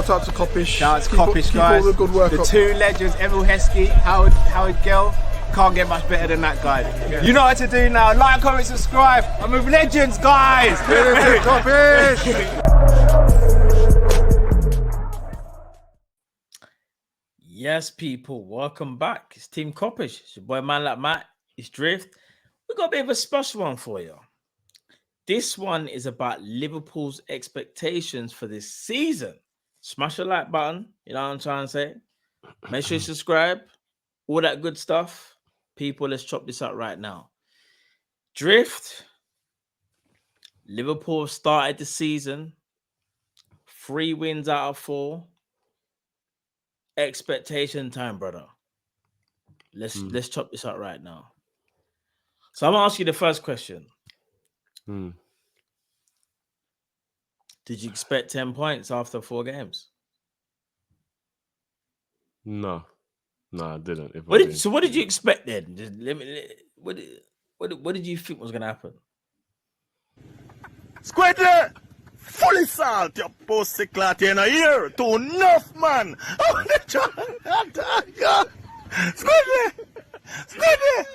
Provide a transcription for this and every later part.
Shout out to Kop-Ish. Shout out to Kopish, guys. Keep all the good work the up. two legends, Emil Heskey, Howard Gill. Can't get much better than that, guys. Yeah. You know what to do now. Like, comment, subscribe. I'm with legends, guys. Kopish. Yes, people, welcome back. It's Team Kopish. It's your boy, man like Matt. It's Drift. We got a bit of a special one for you. This one is about Liverpool's expectations for this season. Smash the like button. You know what I'm trying to say? Make sure you subscribe. All that good stuff. People, let's chop this out right now. Drift. Liverpool started the season 3 wins out of 4. Expectation time, brother. Let's chop this out right now. So I'm gonna ask you the first question. Did you expect 10 points after 4 games? No, I didn't. So what did you expect then? What did you think was gonna happen? Squidly! Fully salt, you pussy clot in a ear. Too enough, man. Squidly!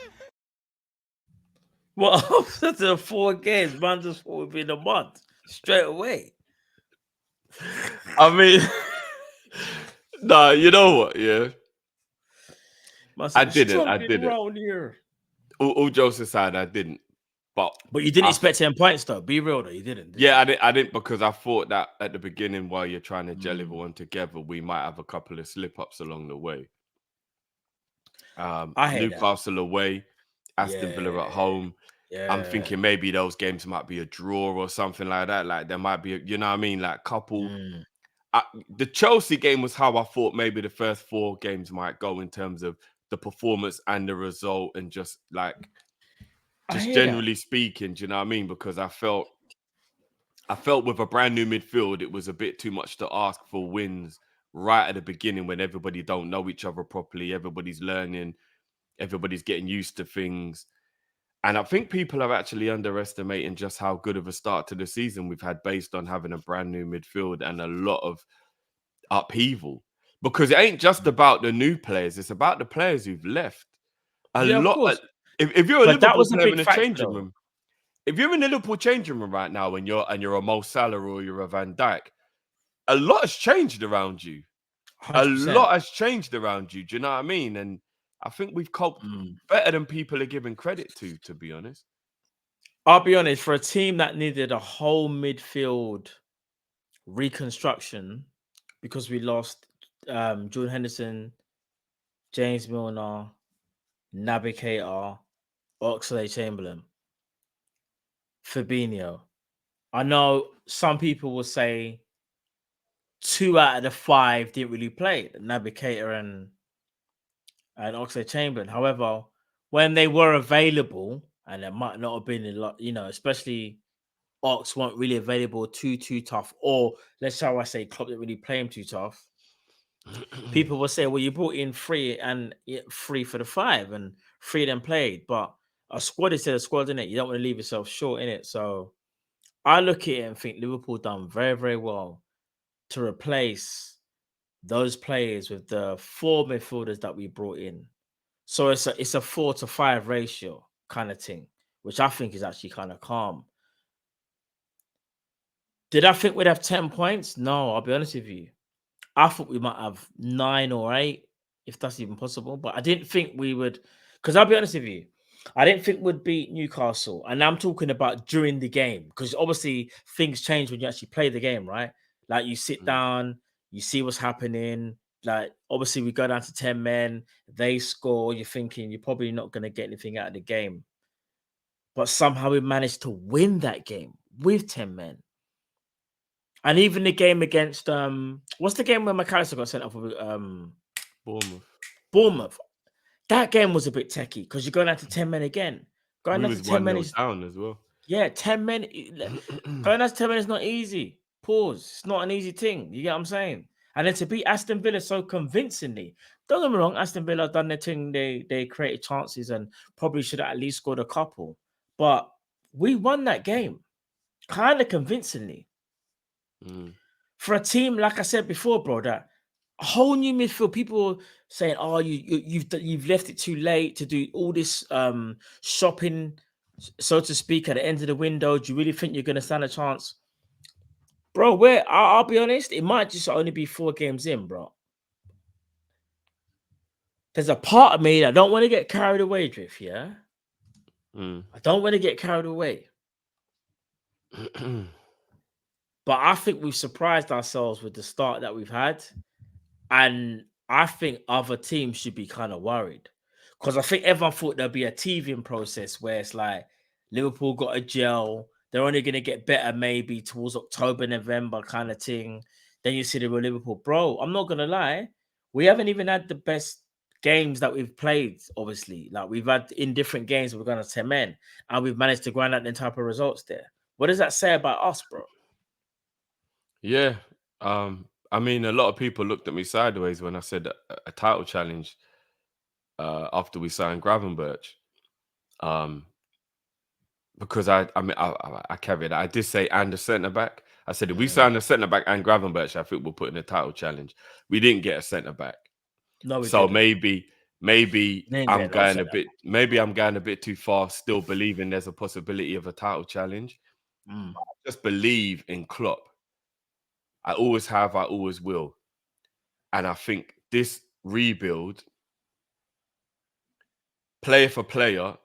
Well, after the 4 games, man just thought within a month straight away. I mean, nah, you know what? Yeah, I didn't. Around here. All jokes aside, I didn't. But you didn't expect 10 points, though. Be real, though. You didn't. Yeah, I didn't because I thought that at the beginning, while you're trying to gel everyone together, we might have a couple of slip-ups along the way. Newcastle away, Aston Villa at home. Yeah. I'm thinking maybe those games might be a draw or something like that. Like there might be, you know what I mean? Like couple. The Chelsea game was how I thought maybe the first 4 games might go in terms of the performance and the result and just generally speaking, do you know what I mean? Because I felt with a brand new midfield, it was a bit too much to ask for wins right at the beginning when everybody don't know each other properly. Everybody's learning. Everybody's getting used to things. And I think people are actually underestimating just how good of a start to the season we've had based on having a brand new midfield and a lot of upheaval. Because it ain't just about the new players. It's about the players who've left. If you're a Liverpool player in a changing room, if you're in a Liverpool changing room right now and you're a Mo Salah or you're a Van Dijk, a lot has changed around you. 100%. A lot has changed around you. Do you know what I mean? And I think we've coped better than people are giving credit to be honest. I'll be honest, for a team that needed a whole midfield reconstruction because we lost Jordan Henderson, James Milner, Naby Keita, Oxlade-Chamberlain, Fabinho. I know some people will say 2 out of the 5 didn't really play, Naby Keita and Oxlade-Chamberlain. However, when they were available, and it might not have been a lot, especially Ox weren't really available too tough, or let's how I say Klopp didn't really play him too tough. People will say, well, you brought in 3 and 3 for the 5 and 3 of them played, but a squad is still a squad, isn't it? You don't want to leave yourself short in it. So I look at it and think Liverpool done very, very well to replace those players with the 4 midfielders that we brought in. So it's a 4-to-5 ratio kind of thing, which I think is actually kind of calm. Did I think we'd have 10 points? No, I'll be honest with you. I thought we might have 9 or 8, if that's even possible. But I didn't think we would, because I'll be honest with you, I didn't think we'd beat Newcastle. And I'm talking about during the game, because obviously things change when you actually play the game, right? Like you sit down, you see what's happening. Like obviously we go down to 10 men, they score. You're thinking you're probably not going to get anything out of the game. But somehow we managed to win that game with 10 men. And even the game against what's the game where McAllister got sent off with Bournemouth. That game was a bit techie because you're going out to 10 men again. Going out to 10 men is down as well. Yeah, 10 men. Going out to 10 men is not easy. Pause. It's not an easy thing. You get what I'm saying? And then to beat Aston Villa so convincingly. Don't get me wrong, Aston Villa done their thing. They created chances and probably should have at least scored a couple. But we won that game kind of convincingly. for a team, like I said before, bro, that a whole new midfield, people saying, "Oh, you've left it too late to do all this shopping, so to speak, at the end of the window. Do you really think you're gonna stand a chance, bro?" I'll be honest, it might just only be 4 games in, bro. There's a part of me that don't want to get carried away, Drift. Yeah, I don't want to get carried away. But I think we've surprised ourselves with the start that we've had. And I think other teams should be kind of worried. Because I think everyone thought there'd be a teething process where it's like Liverpool got a gel. They're only going to get better maybe towards October, November kind of thing. Then you see the real Liverpool. Bro, I'm not going to lie. We haven't even had the best games that we've played, obviously. Like we've had in different games, we're going to 10 men. And we've managed to grind out the type of results there. What does that say about us, bro? Yeah. I mean, a lot of people looked at me sideways when I said a title challenge after we signed Gravenberch. Because I carried it. I did say and a centre back. I said if we sign a centre back and Gravenberch, I think we'll put in a title challenge. We didn't get a centre back. No, so didn't. maybe I'm Didn't going a bit. Maybe I'm going a bit too far. Still believing there's a possibility of a title challenge. I just believe in Klopp. I always have. I always will. And I think this rebuild, player for player,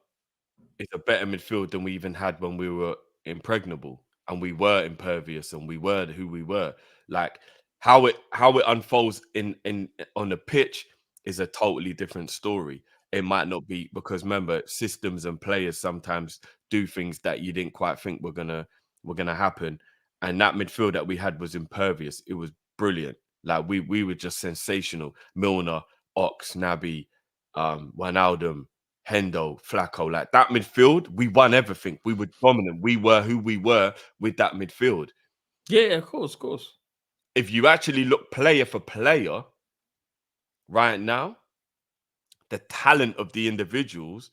is a better midfield than we even had when we were impregnable and we were impervious and we were who we were. Like how it unfolds in on the pitch is a totally different story. It might not be, because remember, systems and players sometimes do things that you didn't quite think were gonna happen. And that midfield that we had was impervious. It was brilliant. Like we were just sensational. Milner, Ox, Naby, Wijnaldum, Hendo, Flacco, like that midfield, we won everything. We were dominant. We were who we were with that midfield. Yeah, of course. If you actually look player for player right now, the talent of the individuals,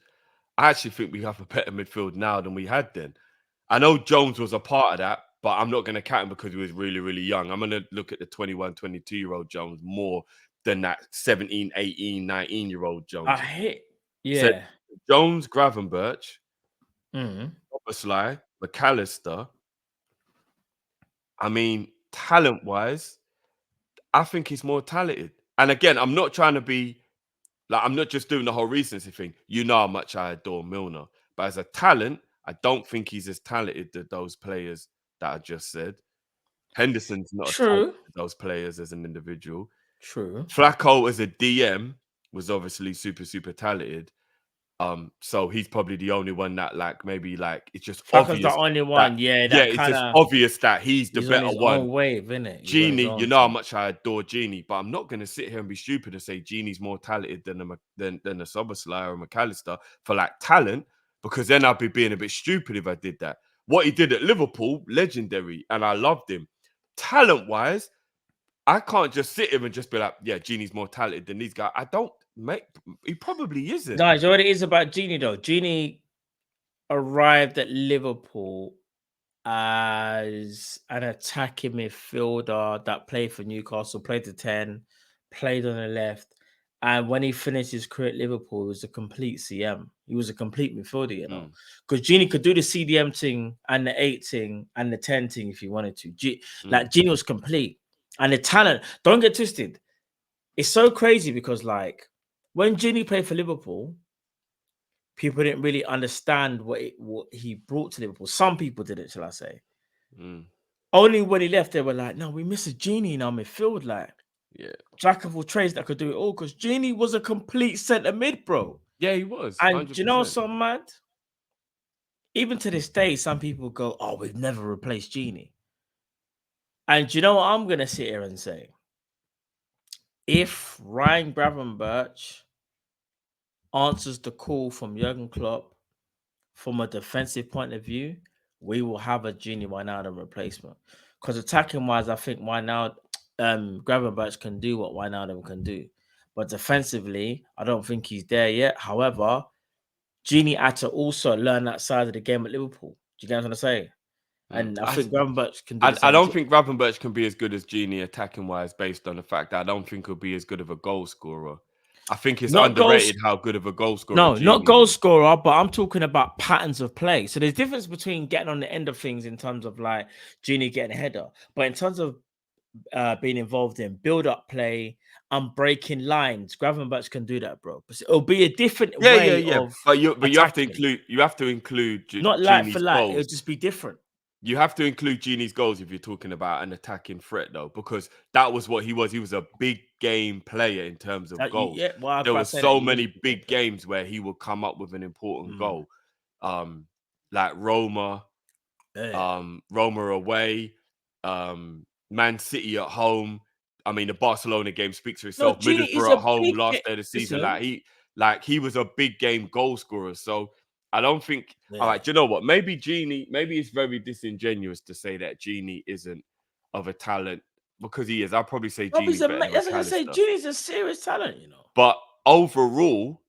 I actually think we have a better midfield now than we had then. I know Jones was a part of that, but I'm not going to count him because he was really, really young. I'm going to look at the 21, 22-year-old Jones more than that 17, 18, 19-year-old Jones. Yeah. So Jones, Gravenberch, Mm-hmm. Sly, McAllister. I mean, talent-wise, I think he's more talented. And again, I'm not trying to be like, I'm not just doing the whole recency thing. You know how much I adore Milner. But as a talent, I don't think he's as talented as those players that I just said. Henderson's not as talented as those players as an individual. True. Flacco as a DM was obviously super, super talented. So he's probably the only one that it's just Flacco's obvious. the only one, it's just obvious that he's the better on his one. own wave, isn't it? Genie, you know how much I adore Genie, but I'm not going to sit here and be stupid and say Genie's more talented than a Soboslai or a McAllister for like talent, because then I'd be being a bit stupid if I did that. What he did at Liverpool, legendary, and I loved him. Talent-wise, I can't just sit here and just be like, yeah, Genie's more talented than these guys. I don't, mate. He probably isn't. No, you know what it is about Genie though? Genie arrived at Liverpool as an attacking midfielder that played for Newcastle, played the 10, played on the left. And when he finished his career at Liverpool, he was a complete CM. He was a complete midfielder, you know. Because Genie could do the CDM thing and the 8 thing and the 10 thing if he wanted to. Like Genie was complete. And the talent, don't get twisted. It's so crazy because like when Genie played for Liverpool, people didn't really understand what he brought to Liverpool. Some people didn't, shall I say. Only when he left, they were like, no, we miss a Genie in our midfield. Like, jack of all trades that could do it all, because Genie was a complete centre mid, bro. Yeah, he was. And 100%. do you know something mad? Even to this day, some people go, oh, we've never replaced Genie. And do you know what I'm going to sit here and say? If Ryan Gravenberch answers the call from Jurgen Klopp from a defensive point of view, we will have a Genie Wijnaldum replacement. Because attacking-wise, I think Gravenberch can do what Wijnaldum can do. But defensively, I don't think he's there yet. However, Genie had to also learn that side of the game at Liverpool. Do you get what I'm saying? And I think Gravenberch can do the I same don't thing. think Gravenberch can be as good as Genie attacking wise, based on the fact that I don't think he'll be as good of a goal scorer. I think it's Not goals. underrated how good of a goal scorer. No, Genie not goal is. scorer, but I'm talking about patterns of play. So there's difference between getting on the end of things in terms of like Genie getting a header, but in terms of being involved in build-up play and breaking lines, Gravenberch can do that, bro. But it'll be a different way Yeah. of But you have to attacking. include Not like for Genie's like, it'll goals. just be different. You have to include Genie's goals if you're talking about an attacking threat, though, because that was what he was. He was a big game player in terms of goals. Yeah, well, I was There about were to say that so he was a many big game big player. games where he would come up with an important Mm. goal, like Roma, Yeah. Roma away, Man City at home. I mean, the Barcelona game speaks for No, itself. Genie is Middlesbrough a at home big last day of the season. listen. He was a big game goal scorer. So I don't think. All Yeah. right, do you know what? Maybe it's very disingenuous to say that Genie isn't of a talent, because he is. I'll probably say No, Genie's better than that's what I say. McAllister. Genie's a serious talent, you know. But overall,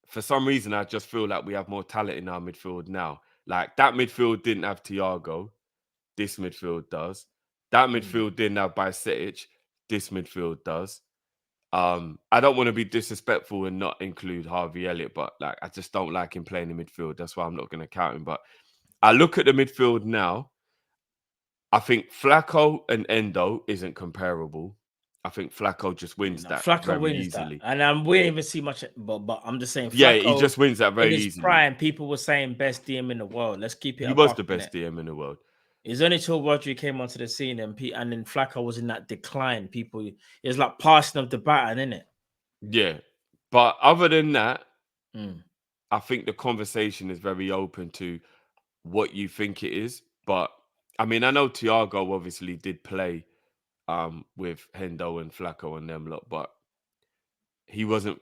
for some reason, I just feel like we have more talent in our midfield now. Like that midfield didn't have Thiago. This midfield does. That midfield didn't have Bajcetic. This midfield does. I don't want to be disrespectful and not include Harvey Elliott, but like I just don't like him playing in midfield. That's why I'm not going to count him. But I look at the midfield now. I think Flacco and Endo isn't comparable. I think Flacco just wins No, that Flacco very wins easily. that, and we didn't even see much. But I'm just saying, Yeah, he Flacco just wins that in very his easily. prime, people were saying best DM in the world. Let's keep it. He a was buck, the best innit? DM in the world. It's only till Rodri came onto the scene and then Flacco was in that decline. People, it's like passing of the baton, isn't it? Yeah, but other than that, Mm. I think the conversation is very open to what you think it is. But I mean, I know Thiago obviously did play with Hendo and Flacco and them lot, but he wasn't.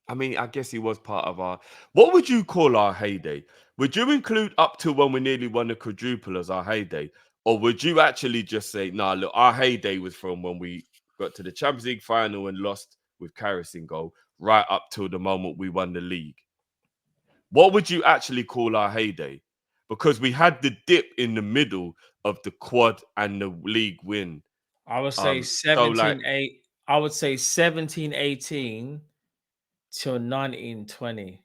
I mean, I guess he was part of our. What would you call our heyday? Would you include up to when we nearly won the quadruple as our heyday, or would you actually just say, "Nah, look, our heyday was from when we got to the Champions League final and lost with Karius in goal, right up till the moment we won the league"? What would you actually call our heyday? Because we had the dip in the middle of the quad and the league win. I would say So like 17-8. I would say 17-18 till 19-20.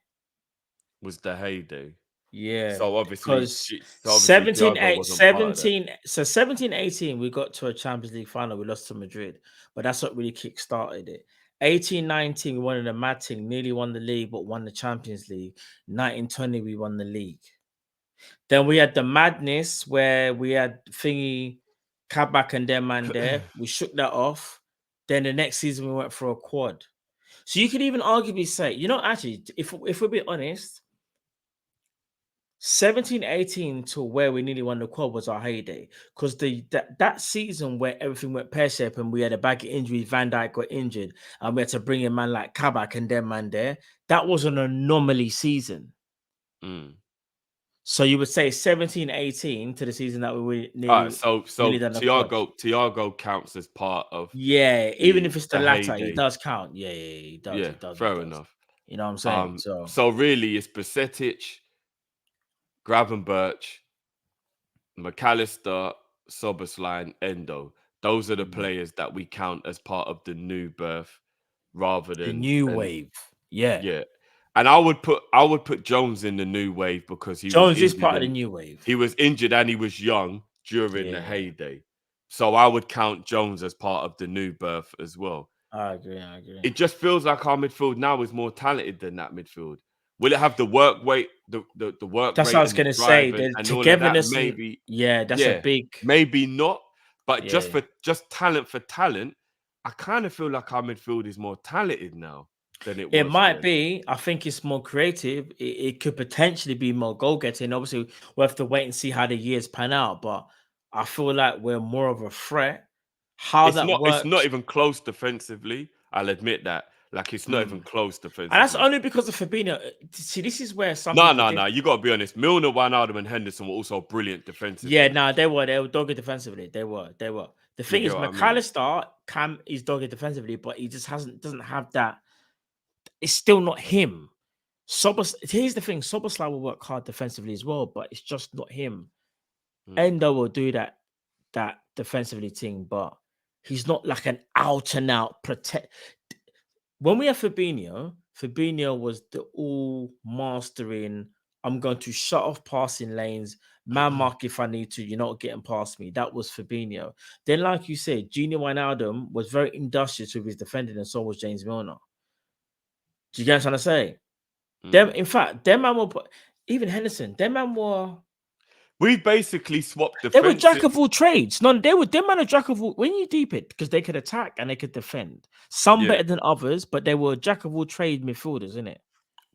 was the heyday. Yeah, So obviously, because Thiago wasn't part of that. 17-18, we got to a Champions League final. We lost to Madrid, but that's what really kick-started it. 18-19, we won in the mad thing, nearly won the league, but won the Champions League. 19-20, we won the league. Then we had the madness where we had thingy, Kabak and them man there. We shook that off. Then the next season we went for a quad. So you could even arguably say, actually, if we're being honest, 17-18 to where we nearly won the quad was our heyday. Because that season where everything went pear-shaped and we had a bag of injuries, Van Dijk got injured, and we had to bring in man like Kabak and them man there, that was an anomaly season. Mm. So you would say 17-18 to the season that we All nearly, right, so nearly done the quad. Thiago counts as part of Even if it's the latter, heyday. he does count. Yeah, he does. Yeah, He does. fair he does. enough. You know what I'm saying? So really, it's Bajcetic, Gravenberch, McAllister, Sobersline, Endo. Those are the players that we count as part of the new birth, rather the than new wave. Yeah. Yeah, and I would put Jones in the new wave because he Jones was is part of the injured. new wave. He was injured and he was young during the heyday, so I would count Jones as part of the new birth as well. I agree. It just feels like our midfield now is more talented than that midfield. Will it have the work weight, the work That's rate what I was and the gonna drive say. The and all of that? togetherness. Maybe, That's a big. maybe not. But Yeah. just talent for talent, I kind of feel like our midfield is more talented now than it was. It might then. be. I think it's more creative. It could potentially be more goal getting. Obviously, we'll have to wait and see how the years pan out. But I feel like we're more of a threat. How It's that not. works, It's not even close defensively. I'll admit that. Like it's not even close defensively. and that's only because of Fabinho. See, this is where some No. people You got to be honest. Milner, Wijnaldum, and Henderson were also brilliant defensively. Yeah, no, they were dogged defensively. They were. The thing is, get what I mean? McAllister is dogged defensively, but he just doesn't have that. It's still not him. Here's the thing: Soboslai will work hard defensively as well, but it's just not him. Mm. Endo will do that defensively thing, but he's not like an out and out protect. When we have Fabinho was the all mastering. I'm going to shut off passing lanes, man mark if I need to. You're not getting past me. That was Fabinho. Then, like you said, Junior Wijnaldum was very industrious with his defending, and so was James Milner. Do you get what I'm trying to say? Them, in fact, them man were even Henderson. Them man were. We basically swapped They were defensive. jack of all trades. No, they were them man a jack of all. When you deep it, because they could attack and they could defend. Some Yeah. better than others, but they were jack of all trade midfielders, isn't it?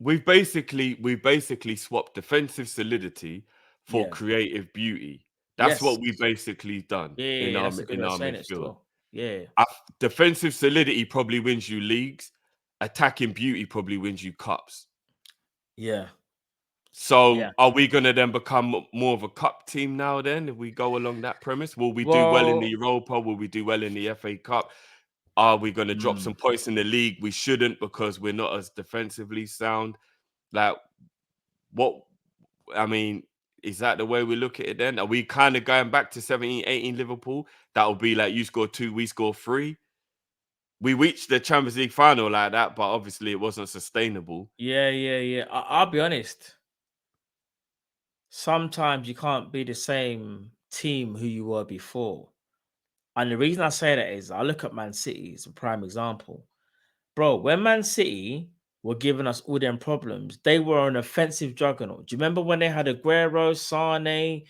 We basically swapped defensive solidity for Yeah. creative beauty. That's what we Yes. basically done in Yeah, our that's a good way of saying it midfield. still. Yeah. Defensive solidity probably wins you leagues. Attacking beauty probably wins you cups. Yeah. So Yeah. are we going to then become more of a cup team now then if we go along that premise? Will we do well in the Europa? Will we do well in the FA Cup? Are we going to drop some points in the league? We shouldn't because we're not as defensively sound. Like, what, I mean, is that the way we look at it then? Are we kind of going back to 17, 18 Liverpool? That'll be like you score 2, we score 3. We reached the Champions League final like that, but obviously it wasn't sustainable. Yeah. I'll be honest. Sometimes you can't be the same team who you were before. And the reason I say that is I look at Man City as a prime example. Bro, when Man City were giving us all them problems, they were an offensive juggernaut. Do you remember when they had Aguero, Sane,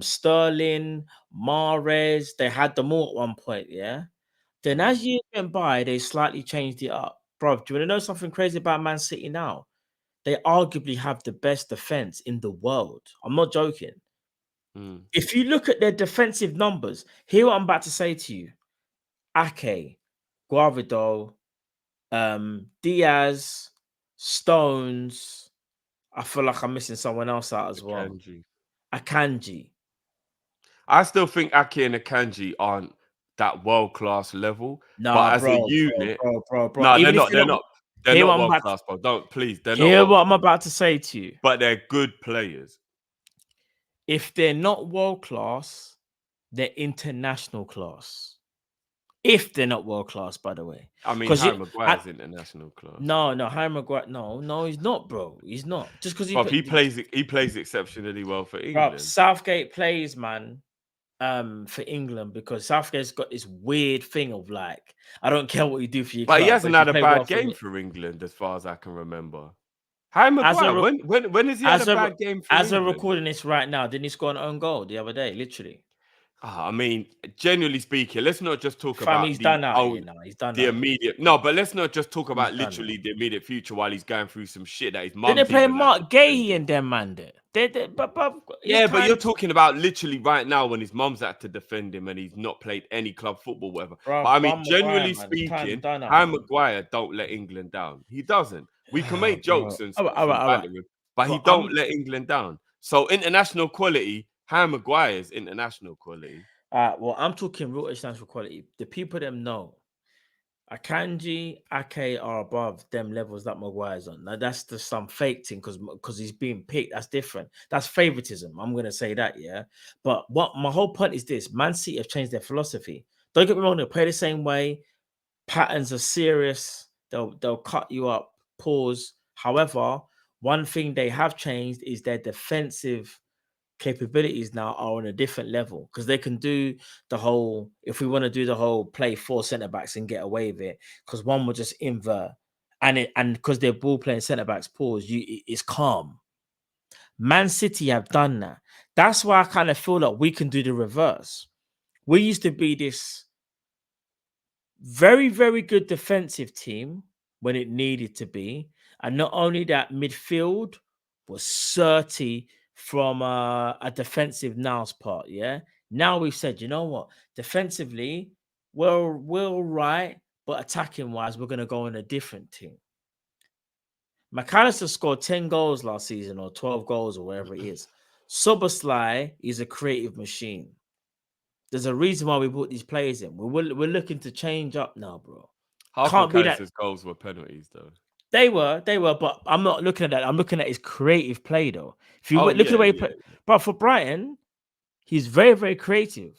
Sterling, Mahrez? They had them all at one point, yeah? Then as years went by, they slightly changed it up. Bro, do you want to know something crazy about Man City now? They arguably have the best defense in the world. I'm not joking. If you look at their defensive numbers, hear what I'm about to say to you. Ake, Guavido, Diaz, Stones. I feel like I'm missing someone else out as well. Akanji. I still think Ake and Akanji aren't that world-class level. Nah, but as bro, a unit, bro. no, Even they're if not. They're hear not what I'm about world-class, bro. Don't, please. They're not hear what world-class, I'm about to say to you. but they're good players. If they're not world class, they're international class. If they're not world class, by the way. I mean, Harry Maguire's international class. No, Harry Maguire. No, he's not, bro. He's not. Just because he plays exceptionally well for England. Bro, Southgate plays, man, for England because Southgate's got this weird thing of like, I don't care what you do for your club. But he hasn't had a bad game game for England, as far as I can remember. Harry Maguire, when has he had a bad game for England? As we're recording this right now, didn't he score an own goal the other day? Literally. I mean, generally speaking, let's not just talk about he's done out here now. He's done the immediate. No, but let's not just talk about literally the immediate future while he's going through some shit that his mum. Did they play Mark Gahey and them man there? But you're talking about literally right now when his mum's had to defend him and he's not played any club football, whatever. Bro, but I mean, generally speaking, Harry Maguire don't let England down. He doesn't. We can make jokes and stuff, but he don't let England down. So international quality, Harry Maguire's international quality. Well, I'm talking real international quality. The people them know. Akanji, Ake are above them levels that Maguire's on. Now that's just some fake thing because he's being picked. That's different. That's favoritism. I'm gonna say that, yeah. But what my whole point is this: Man City have changed their philosophy. Don't get me wrong; they play the same way. Patterns are serious. They'll cut you up. Pause. However, one thing they have changed is their defensive capabilities now are on a different level because they can do the whole, if we want to do the whole play 4 centre backs and get away with it, because one will just invert and because they're ball playing centre backs, pause, it's calm. Man City have done that. That's why I kind of feel like we can do the reverse. We used to be this very, very good defensive team when it needed to be. And not only that, midfield was 30 from a defensive now's part, yeah? Now we've said, you know what? Defensively, we're right, but attacking-wise, we're going to go on a different team. McAllister scored 10 goals last season or 12 goals or whatever it is. Soboslai is a creative machine. There's a reason why we brought these players in. We're looking to change up now, bro. Half McAllister's goals were penalties, though. They were, but I'm not looking at that. I'm looking at his creative play, though. If you Oh look at the yeah, way he yeah. play, but for Brighton, he's very, very creative.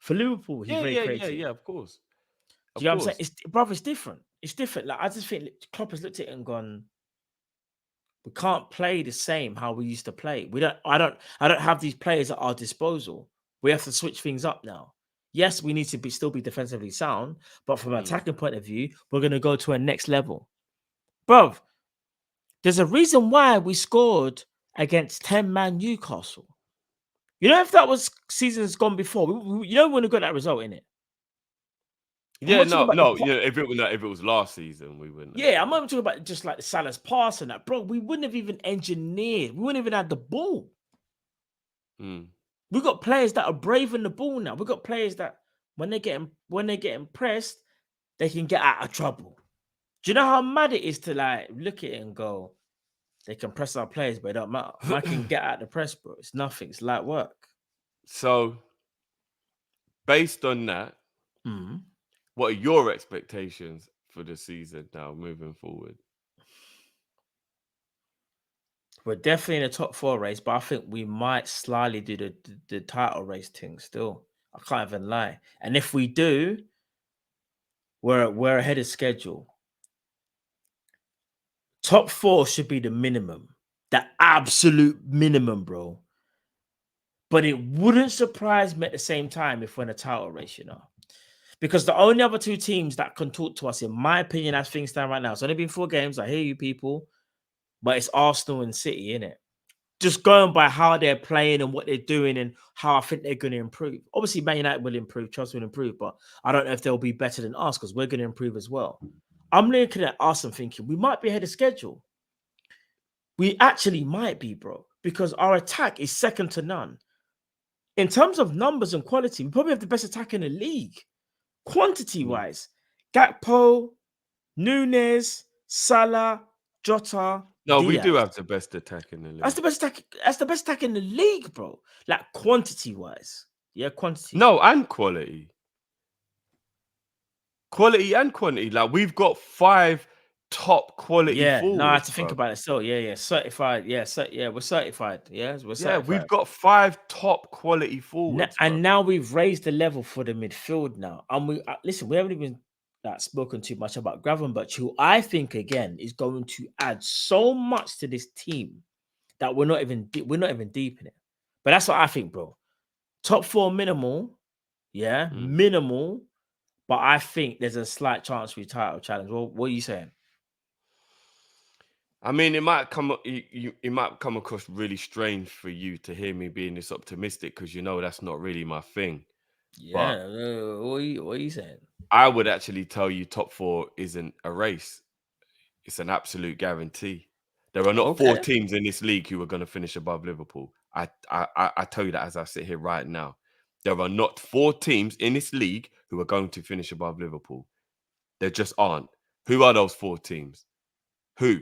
For Liverpool, he's very creative. Yeah. Of course, Do of you know what I'm saying? course. It's different. It's different. Like I just think Klopp has looked at it and gone, we can't play the same how we used to play. We don't. I don't have these players at our disposal. We have to switch things up now. Yes, we need to still be defensively sound, but from an Mm. attacking point of view, we're going to go to a next level, bro. There's a reason why we scored against 10-man Newcastle. You know, if that was seasons gone before, you know, we wouldn't have got that result in it. I'm Yeah, not talking no, about no. You know, if it was last season, we wouldn't. Have yeah, got I'm it. not talking about just like the Salah's pass and that, bro. We wouldn't have even engineered. We wouldn't even had the ball. Mm. We got players that are braving the ball now. We got players that when they get pressed, they can get out of trouble. Do you know how mad it is to like look at it and go, they can press our players, but it don't matter. Man can get out the press, bro. It's nothing. It's light work. So, based on that, Mm. what are your expectations for the season now moving forward? We're definitely in the top 4 race, but I think we might slyly do the title race thing still. I can't even lie. And if we do, we're ahead of schedule. Top 4 should be the minimum, the absolute minimum, bro. But it wouldn't surprise me at the same time if we're in a title race, you know. Because the only other 2 teams that can talk to us, in my opinion, as things stand right now, it's only been 4 games. I hear you people, but it's Arsenal and City, innit? Just going by how they're playing and what they're doing and how I think they're going to improve. Obviously, Man United will improve, Chelsea will improve, but I don't know if they'll be better than us because we're going to improve as well. I'm looking at us and thinking we might be ahead of schedule. We actually might be, bro, because our attack is second to none. In terms of numbers and quality, we probably have the best attack in the league. Quantity-wise, Gakpo, Nunes, Salah, Jota, No, we do Diaz. have the best attack in the league. That's the best attack. That's the best attack in the league, bro. Like quantity-wise. Yeah, quantity. No, and quality. Quality and quantity. Like we've got 5 top quality Yeah, no, I have forwards, to think bro. about it. So yeah, certified. Yeah, we're certified. Yeah, we're Yeah, certified. we've got 5 top quality forwards, bro. And now we've raised the level for the midfield now. And we listen, we haven't even spoken too much about Gravenberch, who I think again is going to add so much to this team that we're not even deep in it. But that's what I think, bro. Top 4 minimal, yeah, minimal. But I think there's a slight chance for your title challenge. What are you saying? I mean, it might come across really strange for you to hear me being this optimistic because you know that's not really my thing. But Yeah, what are you saying? I would actually tell you top 4 isn't a race. It's an absolute guarantee. There are not 4 Okay. teams in this league who are going to finish above Liverpool. I tell you that as I sit here right now. There are not 4 teams in this league who are going to finish above Liverpool. There just aren't. Who are those 4 teams? Who?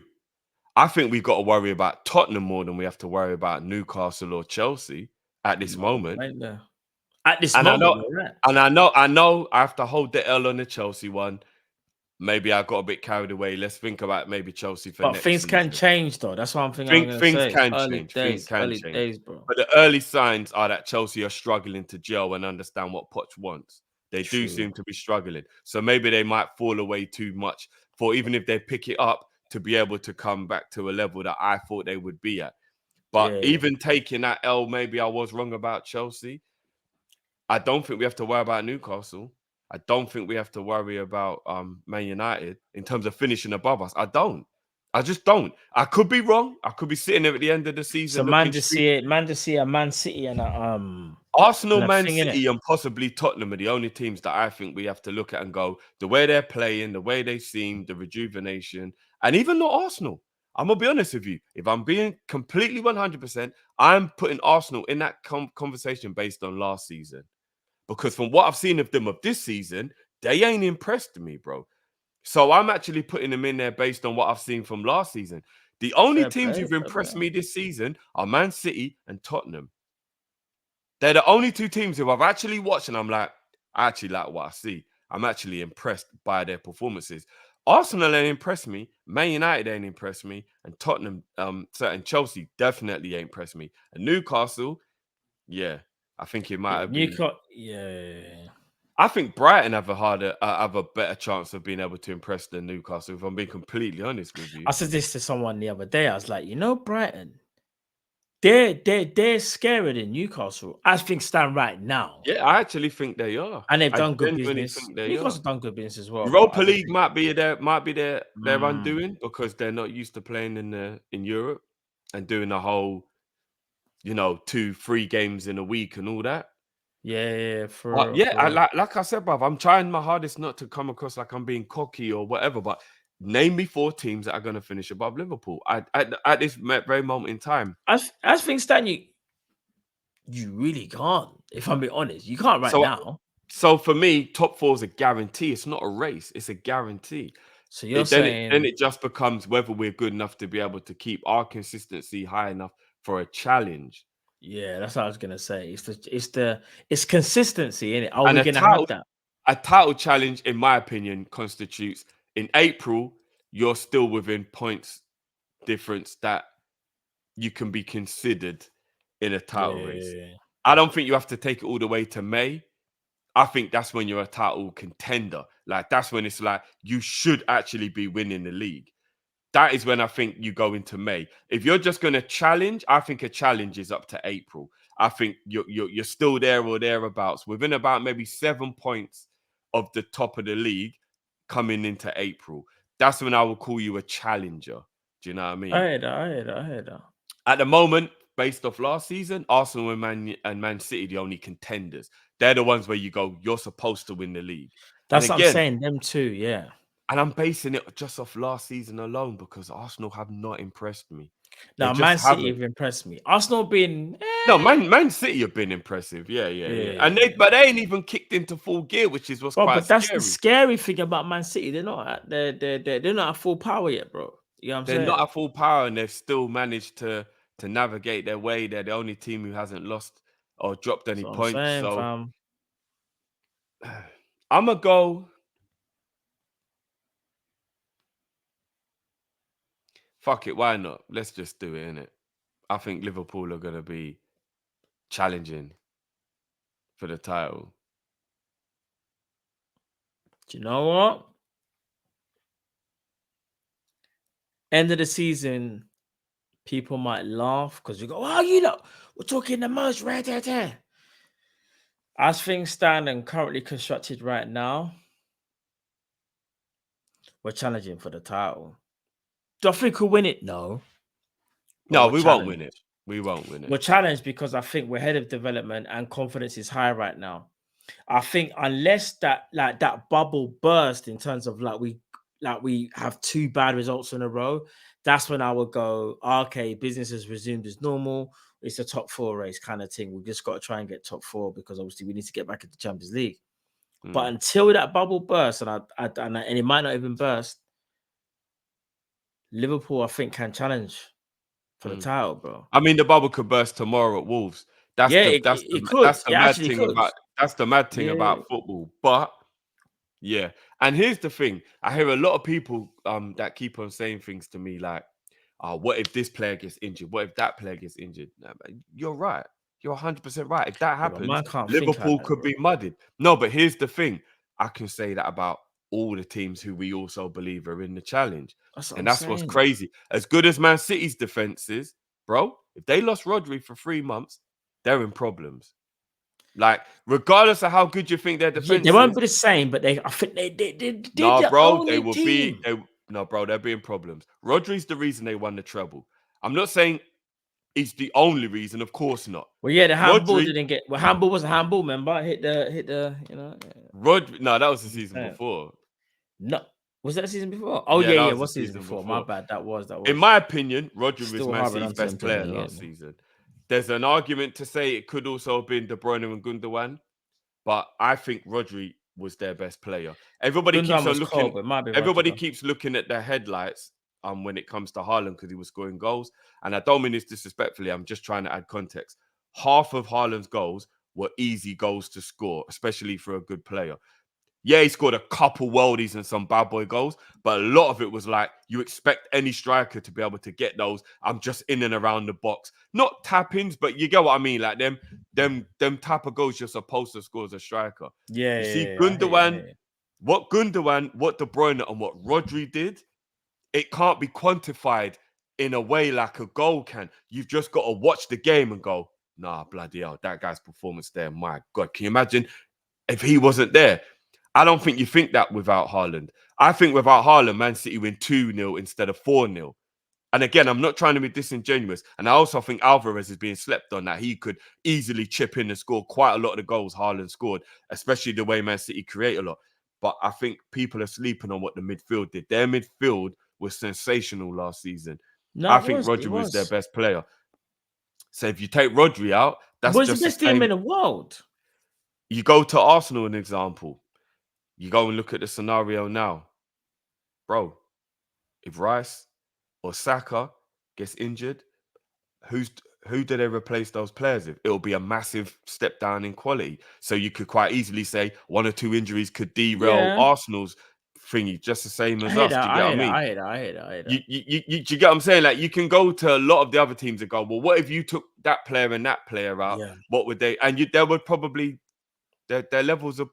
I think we've got to worry about Tottenham more than we have to worry about Newcastle or Chelsea at this moment. Right there. At this And moment, you're right. I know I have to hold the L on the Chelsea one. Maybe I got a bit carried away. Let's think about maybe Chelsea for But next things season. can change, though. That's one thing I'm going to Things say. can Early change. days, Things can early change. days, bro. But the early signs are that Chelsea are struggling to gel and understand what Poch wants. They do True. seem to be struggling. So maybe they might fall away too much for even if they pick it up to be able to come back to a level that I thought they would be at. But Yeah. even taking that L, maybe I was wrong about Chelsea. I don't think we have to worry about Newcastle. I don't think we have to worry about Man United in terms of finishing above us. I don't. I just don't. I could be wrong. I could be sitting there at the end of the season So looking Man City and Arsenal, and a Man thing in it. City, and possibly Tottenham are the only teams that I think we have to look at and go, the way they're playing, the way they seem, the rejuvenation, and even not Arsenal. I'm going to be honest with you. If I'm being completely 100%, I'm putting Arsenal in that conversation based on last season. Because from what I've seen of them of this season, they ain't impressed me, bro. So I'm actually putting them in there based on what I've seen from last season. The only Fair teams play, who've fair impressed play. me this season are Man City and Tottenham. They're the only 2 teams who I've actually watched and I'm like, I actually like what I see. I'm actually impressed by their performances. Arsenal ain't impressed me. Man United ain't impressed me. And Tottenham, certain Chelsea definitely ain't impressed me. And Newcastle, yeah, I think it might have been. Newcastle, yeah. I think Brighton have a better chance of being able to impress than Newcastle. If I'm being completely honest with you, I said this to someone the other day. I was like, Brighton, they're scarier than Newcastle. I think stand right now, yeah, I actually think they are, and they've I done good genuinely business. think they Newcastle are. done good business as well. but Europa I just League think- might be their Mm. undoing because they're not used to playing in Europe and doing the whole, 2-3 games in a week and all that. Yeah, But yeah, like I said, bruv, I'm trying my hardest not to come across like I'm being cocky or whatever. But name me 4 teams that are going to finish above Liverpool at this very moment in time. I think Stan, you really can't. If I'm being honest, you can't right now. So for me, top 4 is a guarantee. It's not a race; it's a guarantee. So you're Then saying it just becomes whether we're good enough to be able to keep our consistency high enough for a challenge. yeah, that's what I was gonna say. It's consistency in it. Are And we gonna have that? a title challenge, in my opinion, constitutes in April, you're still within points difference that you can be considered in a title race. Yeah. I don't think you have to take it all the way to May. I think that's when you're a title contender. Like that's when it's like you should actually be winning the league. That is when I think you go into May. If you're just going to challenge, I think a challenge is up to April. I think you're still there or thereabouts within about maybe 7 points of the top of the league coming into April. That's when I will call you a challenger. Do you know what I mean? I heard that. At the moment, based off last season, Arsenal and Man City, the only contenders. They're the ones where you go, you're supposed to win the league. That's And what I'm saying. Them too, yeah. And I'm basing it just off last season alone because Arsenal have not impressed me. Now, Man City have impressed me. Arsenal been no, Man City have been impressive. Yeah. And they ain't even kicked into full gear, which is what's quite but that's scary. the scary thing about Man City. They're not they're not at full power yet, bro. You know what I'm saying? They're not at full power, and they've still managed to navigate their way. They're the only team who hasn't lost or dropped any points. So I'm gonna go. Fuck it, why not? Let's just do it, innit? I think Liverpool are going to be challenging for the title. Do you know what? End of the season, people might laugh because you go, oh, we're talking the most right there. As things stand and currently constructed right now, we're challenging for the title. Do I think we'll win it? No. No, we won't win it. We won't win it. We're challenged because I think we're ahead of development and confidence is high right now. I think unless that bubble burst in terms of we have 2 bad results in a row, that's when I would go, okay, business has resumed as normal. It's a top 4 race kind of thing. We've just got to try and get top 4 because obviously we need to get back into the Champions League. But until that bubble bursts, and it might not even burst, Liverpool, I think, can challenge for the title, bro. I mean, the bubble could burst tomorrow at Wolves. That's the mad thing about football. But yeah, and here's the thing: I hear a lot of people that keep on saying things to me like, what if this player gets injured? What if that player gets injured? You're right. You're 100% right. If that happens, Liverpool could be muddied. No, but here's the thing. I can say that about all the teams who we also believe are in the challenge. That's what's crazy. As good as Man City's defense is, bro, if they lost Rodri for 3 months, they're in problems. Like, regardless of how good you think their defense is. They won't be the same, but I think they no, bro, they will be. No, bro, they'll be in problems. Rodri's the reason they won the treble. I'm not saying it's the only reason, of course not. Well, yeah, the handball didn't get. Well, handball was a handball, remember? Hit the. Rodri. No, that was the season before. No, was that the season before? Oh yeah, what's season before? My bad. That was. In my opinion, Rodri was Man City's best player last season. There's an argument to say it could also have been De Bruyne and Gundogan, but I think Rodri was their best player. Everybody keeps on looking. Everybody keeps looking at their headlights when it comes to Haaland because he was scoring goals. And I don't mean this disrespectfully. I'm just trying to add context. Half of Haaland's goals were easy goals to score, especially for a good player. Yeah, he scored a couple worldies and some bad boy goals, but a lot of it was like you expect any striker to be able to get those. I'm just in and around the box, not tap-ins, but you get what I mean. Like them type of goals you're supposed to score as a striker. Yeah, You see, I hear Gundogan, it. what Gundogan, what De Bruyne, and what Rodri did, it can't be quantified in a way like a goal can. You've just got to watch the game and go, nah, bloody hell, that guy's performance there. My God, can you imagine if he wasn't there? I don't think you think that without Haaland. I think without Haaland, Man City win 2-0 instead of 4-0. And again, I'm not trying to be disingenuous. And I also think Alvarez is being slept on, that he could easily chip in and score quite a lot of the goals Haaland scored, especially the way Man City create a lot. But I think people are sleeping on what the midfield did. Their midfield was sensational last season. No, I it think was. It Rodri was their was. best player. So if you take Rodri out, that's Was the just the best team same. in the world. You go to Arsenal, an example. You go and look at the scenario now. Bro, if Rice or Saka gets injured, who do they replace those players with? It'll be a massive step down in quality. So you could quite easily say 1 or 2 injuries could derail Yeah, Arsenal's thingy, just the same I as hear us. that. Do you get I what I hear that. mean? I hear that. I hear that. I hear You, that. do you get what I'm saying? Like, you can go to a lot of the other teams and go, well, what if you took that player and that player out? Yeah. What would they? And there would probably their levels of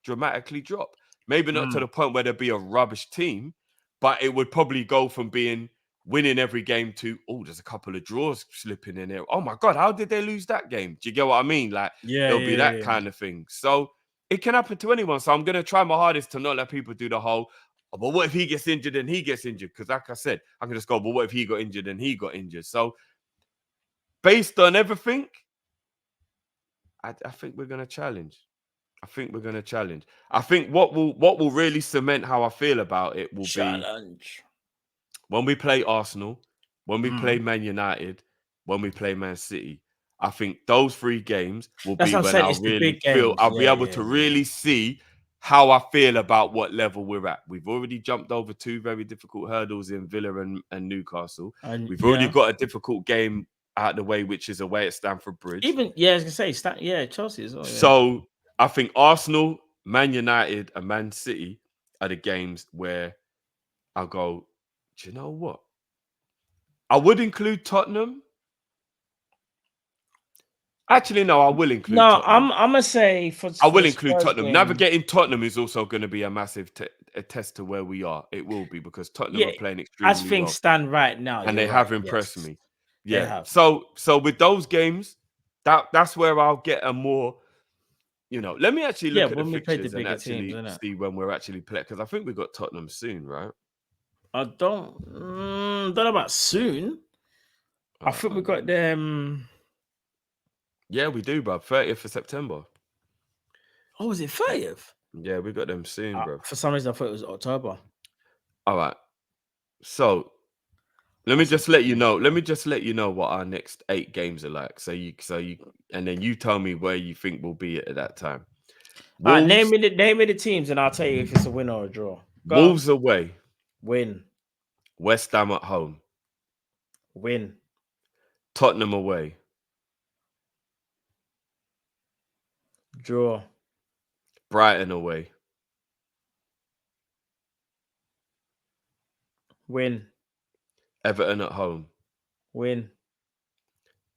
dramatically drop. Maybe not to the point where there'd be a rubbish team, but it would probably go from being winning every game to, oh, there's a couple of draws slipping in there. Oh my God, how did they lose that game? Do you get what I mean? Like, Yeah, it'll be that yeah. kind of thing. So it can happen to anyone. So I'm going to try my hardest to not let people do the whole, oh, but what if he gets injured and he gets injured? Because like I said, I can just go, but what if he got injured and he got injured? So based on everything, I think we're going to challenge. I think we're going to challenge. I think what will really cement how I feel about it will be Challenge. when we play Arsenal, when we play Mm. Man United, when we play Man City. I think those 3 games will That's be what I'm when saying. I'll It's the really big feel, games. I'll be Yeah, able yeah, to yeah. really see how I feel about what level we're at. We've already jumped over 2 very difficult hurdles in Villa and Newcastle. And We've already yeah, got a difficult game out of the way, which is away at Stamford Bridge. even I was gonna say, yeah, Chelsea as well. Yeah. So I think Arsenal, Man United, and Man City are the games where I'll go, do you know what? I would include Tottenham. Actually, no, I will include No, Tottenham. I'm gonna say I for will the include Spurs Tottenham. game. Navigating Tottenham is also going to be a massive a test to where we are. It will be, because Tottenham Yeah, are playing as extremely things well, stand right now, and you're they right. have impressed Yes, me. they Yeah. have. So with those games, that's where I'll get a more, let me actually Yeah, look at the when we played the fixtures and bigger teams, actually innit? see when we're actually playing, because I think we've got Tottenham soon, right? I don't know about soon. I think we got them. Yeah, we do, bro. 30th of September. Oh, was it 30th? Yeah, we got them soon, bro. For some reason, I thought it was October. All right. So let me just let you know. Let me just let you know what our next 8 games are like. So you, and then you tell me where you think we'll be at that time. All right, Wolves, name me the teams, and I'll tell you if it's a win or a draw. Go. Wolves away, Win, West Ham at home, win, Tottenham away, draw, Brighton away, win, Everton at home, win,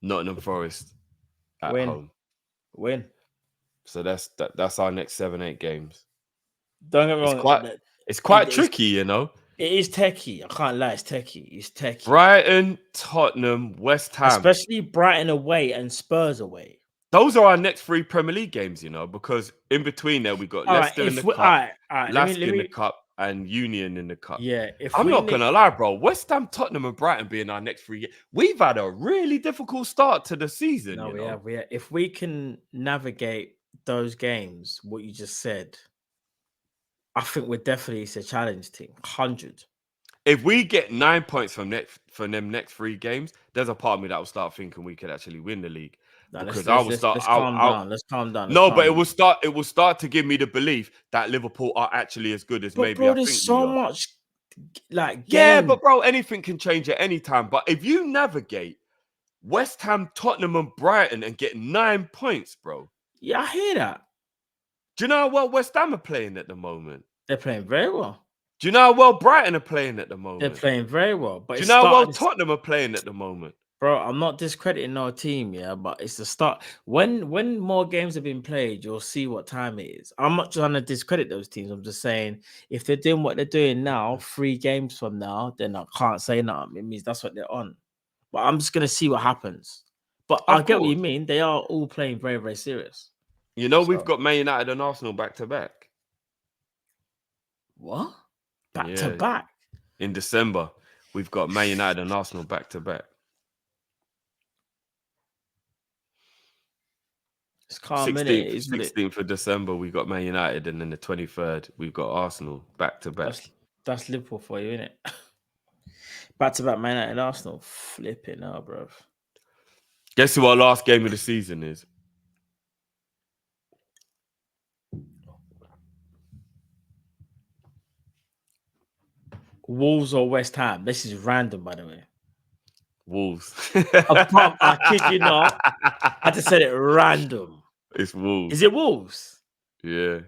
Nottingham Forest at win, home. win. So that's our next 7-8 games. Don't get me wrong. It's quite tricky, you know. It is techie. I can't lie. It's techie. It's techie. Brighton, Tottenham, West Ham. Especially Brighton away and Spurs away. Those are our next 3 Premier League games, you know, because in between there we got Leicester in the Cup, Lask in the Cup, and Union in the Cup. Yeah, I'm not gonna lie, bro. West Ham, Tottenham, and Brighton being our next 3 games. We've had a really difficult start to the season. No, you we know? have. If we can navigate those games, what you just said, I think we're definitely a challenge team. 100. If we get 9 points from them next 3 games, there's a part of me that will start thinking we could actually win the league. No, Because let's calm down. Let's calm down. But it will start to give me the belief that Liverpool are actually as good as But maybe bro, I think there's so we are. much Yeah, but bro, anything can change at any time. But if you navigate West Ham, Tottenham, and Brighton and get 9 points, bro. Yeah, I hear that. Do you know how well West Ham are playing at the moment? They're playing very well. Do you know how well Brighton are playing at the moment? They're playing very well. But Do you it's know how well starting. Tottenham are playing at the moment? Bro, I'm not discrediting our team, yeah, but it's the start. When more games have been played, you'll see what time it is. I'm not trying to discredit those teams. I'm just saying if they're doing what they're doing now, 3 games from now, then I can't say nothing. It means that's what they're on. But I'm just gonna see what happens. But I Of get what you course. mean. They are all playing very, very serious. You know, we've So- got Man United and Arsenal back to back. What? Back to Yeah. back. In December, we've got Man United and Arsenal back to back. It's calm, innit? It is what it- 16th of December, we got Man United, and then the 23rd, we've got Arsenal back to back. That's Liverpool for you, innit? Back to back, Man United and Arsenal. Flip it now, bro. Guess who our last game of the season is? Wolves or West Ham? This is random, by the way. Wolves. I kid you not. I just said it random. It's Wolves. Is it Wolves? Yeah.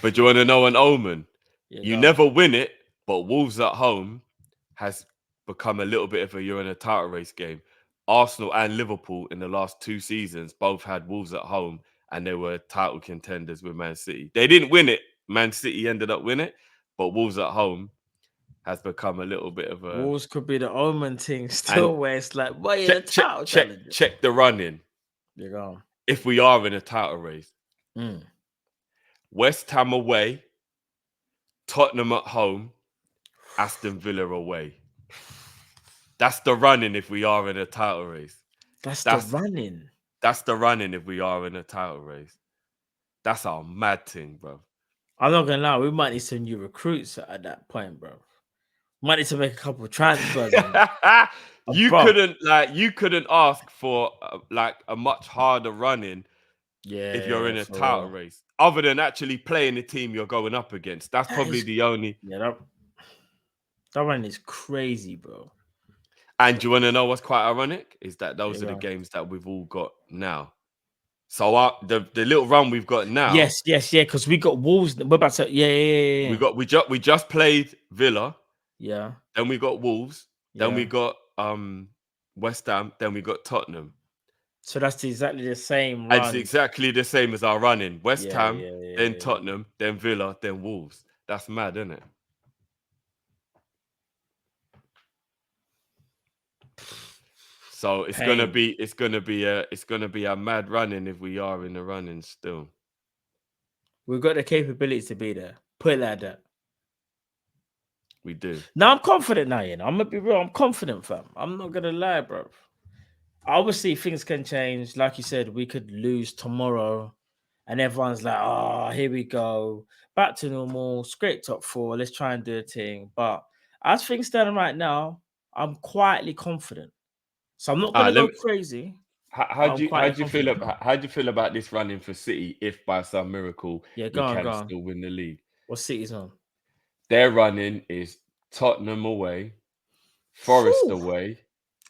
But do you want to know an omen? Yeah, You go. never win it, but Wolves at home has become a little bit of a you're in a title race game. Arsenal and Liverpool in the last 2 seasons both had Wolves at home, and they were title contenders with Man City. They didn't win it. Man City ended up winning it, but Wolves at home has become a little bit of a Wolves could be the omen thing still, And where it's like, boy, you're a title challenger. check the running. You're gone. If we are in a title race, Mm. West Ham away, Tottenham at home, Aston Villa away. That's the running if we are in a title race. That's the running. That's the running if we are in a title race. That's our mad thing, bro. I'm not gonna lie, we might need some new recruits at that point, bro. Might need to make a couple of transfers. you Bro. couldn't ask for like a much harder running Yeah, if you're in a for title real. race, other than actually playing the team you're going up against. That's That probably is- the only. Yeah, that run is crazy, bro. And do you want to know what's quite ironic? Is that those Yeah, are the go on. games that we've all got now. So the little run we've got now. Yes, because we got Wolves. We're about to, yeah. We just played Villa. Yeah. Then we got Wolves. Then we Yeah. got West Ham. Then we got Tottenham. So that's exactly the same And run. it's exactly the same as our running. West Yeah, Ham, then Tottenham, then Villa, then Wolves. That's mad, isn't it? So it's gonna be a mad running if we are in the running still. We've got the capabilities to be there. Put it like that. We do. Now I'm confident now, you know. I'm gonna be real. I'm confident, fam. I'm not gonna lie, bro. Obviously, things can change. Like you said, we could lose tomorrow, and everyone's like, "Oh, here we go, back to normal, scrape top 4. Let's try and do a thing." But as things stand right now, I'm quietly confident. So I'm not gonna go crazy. How do you feel about this running for City if by some miracle Yeah, we go on. still win the league? What City's on? Their running is Tottenham away, Forest away,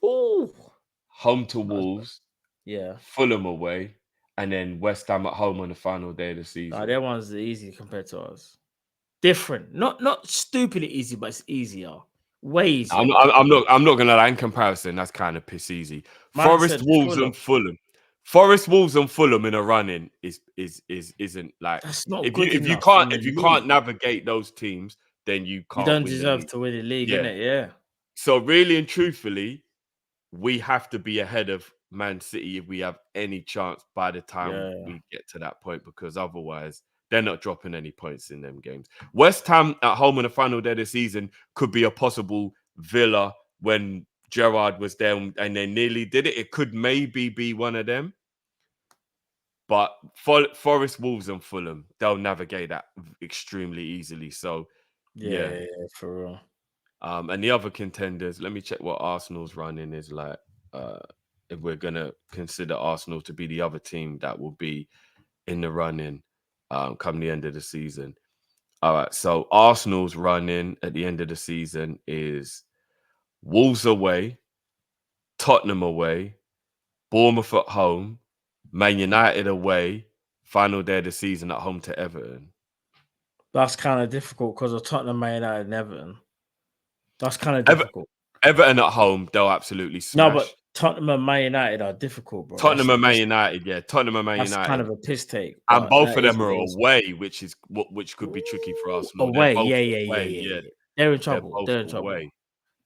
home to Wolves, yeah, Fulham away, and then West Ham at home on the final day of the season. Nah, their one's easy compared to us. Different, not stupidly easy, but it's easier. Way easier. I'm not gonna lie. In comparison, that's kind of piss easy. Forest, Wolves, and Fulham. Forest, Wolves, and Fulham in a running isn't like. That's not if good you enough can't navigate those teams, then you can't. You don't win deserve the league. to win the league, Yeah. innit? Yeah. So really and truthfully, we have to be ahead of Man City if we have any chance by the time we get to that point, because otherwise they're not dropping any points in them games. West Ham at home on the final day of the season could be a possible Villa when Gerrard was there and they nearly did it. It could maybe be one of them. But Forest, Wolves, and Fulham, they'll navigate that extremely easily. So, Yeah, for real. And the other contenders, let me check what Arsenal's running is like. If we're gonna consider Arsenal to be the other team that will be in the running come the end of the season. All right, so Arsenal's running at the end of the season is Wolves away, Tottenham away, Bournemouth at home, Man United away, final day of the season at home to Everton. That's kind of difficult because of Tottenham, Man United, and Everton. That's kind of difficult. Everton at home, they'll absolutely smash. No, but Tottenham and Man United are difficult, bro. Tottenham and Man United, yeah. Tottenham and Man That's United. kind of a piss take. And but both that of is them what are it is. away, which could be tricky for Arsenal. Away, They're both yeah. away, They're in trouble. both They're in trouble. away.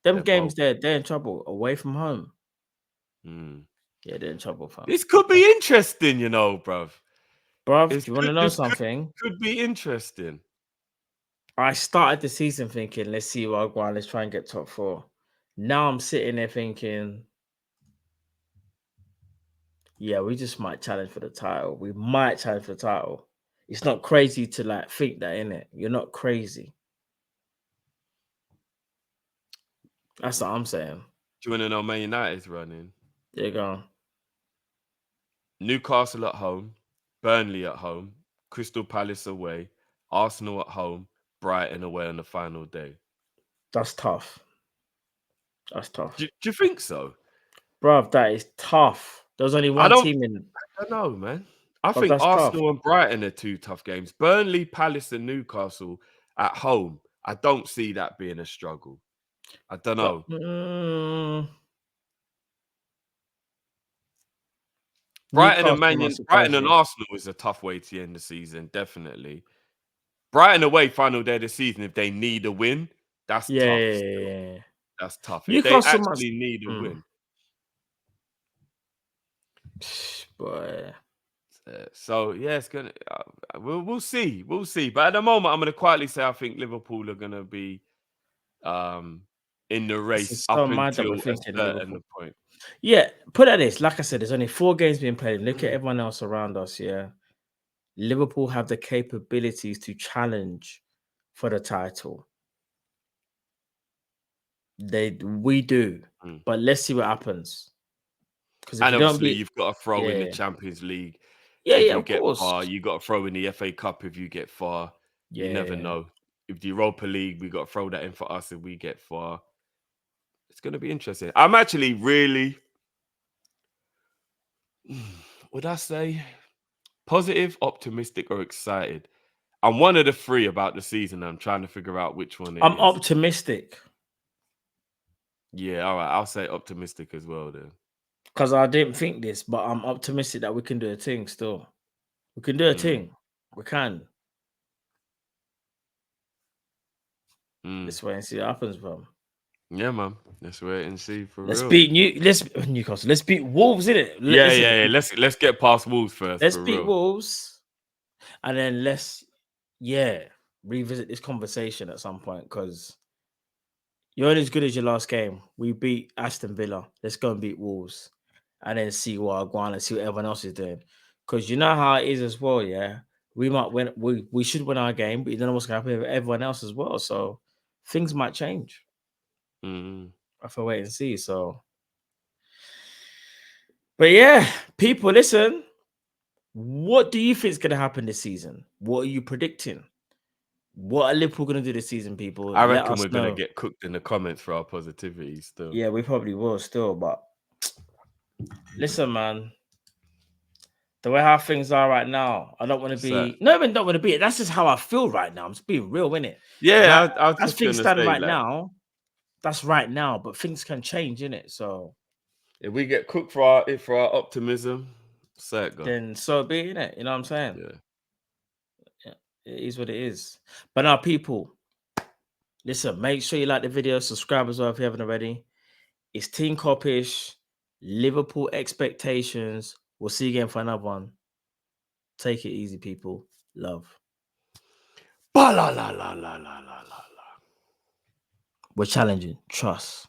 Them They're games, both- they're in trouble. Away from home, Mm. yeah, they're in trouble, fam. This could be interesting, you know, bruv. Bruv, This do you want to could- know this could- something? Could be interesting. I started the season thinking, let's see what I go on, let's try and get top 4. Now I'm sitting there thinking, yeah, we just might challenge for the title. We might challenge for the title. It's not crazy to like think that, innit? You're not crazy. That's what I'm saying. Do you want to know Man United's running? There you go. Newcastle at home, Burnley at home, Crystal Palace away, Arsenal at home, Brighton away on the final day. That's tough. That's tough. Do you think so? Bruv, that is tough. There's only one don't- team in. I don't know, man. I But think that's Arsenal and Brighton are 2 tough games. Burnley, Palace, and Newcastle at home. I don't see that being a struggle. I don't know. Brighton and Arsenal is a tough way to end the season, definitely. Brighton away, final day of the season. If they need a win, that's tough. Yeah. That's tough. If Newcastle they must- actually need a win. Boy. So yeah, it's gonna. We'll see. We'll see. But at the moment, I'm gonna quietly say I think Liverpool are gonna be in the race is up so mad that until we're a thinking certain Liverpool. point. Yeah, put it like this. Like I said, there's only 4 games being played. Look at everyone else around us. Yeah, Liverpool have the capabilities to challenge for the title. We do, but let's see what happens. Because And obviously, you've got to throw in the Yeah. Champions League. Yeah, if yeah, you of get course. far, you got to throw in the FA Cup if you get far. You never Yeah. know. If the Europa League, we got to throw that in for us if we get far. It's going to be interesting. I'm actually really, would I say, positive, optimistic, or excited? I'm one of the 3 about the season. I'm trying to figure out which one it I'm is. optimistic Yeah, all right. I'll say optimistic as well then. because I didn't think this, but I'm optimistic that we can do a thing still. We can do a thing. We can. Let's wait and see what happens, bro. Yeah, man. Let's wait and see for Let's real. beat Newcastle. Let's beat Wolves, innit? Yeah. Let's get past Wolves first. Let's for beat real. Wolves, and then let's revisit this conversation at some point because you're only as good as your last game. We beat Aston Villa. Let's go and beat Wolves, and then see what I go on and see what everyone else is doing. Because you know how it is as well. Yeah, we might win. We should win our game, but you don't know what's going to happen with everyone else as well. So things might change. I have to wait and see. So, but yeah, people, listen. What do you think is going to happen this season? What are you predicting? What are Liverpool going to do this season, people? I Let reckon us we're going know. to get cooked in the comments for our positivity still. Yeah, we probably will still, but listen, man. The way how things are right now, I don't want to be. No, I don't want to be. That's just how I feel right now. I'm just being real, innit? Yeah, I was as just things gonna stand say, right like, now, that's right now, but things can change, innit? So if we get cooked for our optimism, say it, go. then so be it, innit? You know what I'm saying? Yeah. It is what it is. But now, people, listen, make sure you like the video, subscribe as well if you haven't already. It's Team Kopish, Liverpool expectations. We'll see you again for another one. Take it easy, people. Love. Ba la la la la la la la. We're challenging. Trust.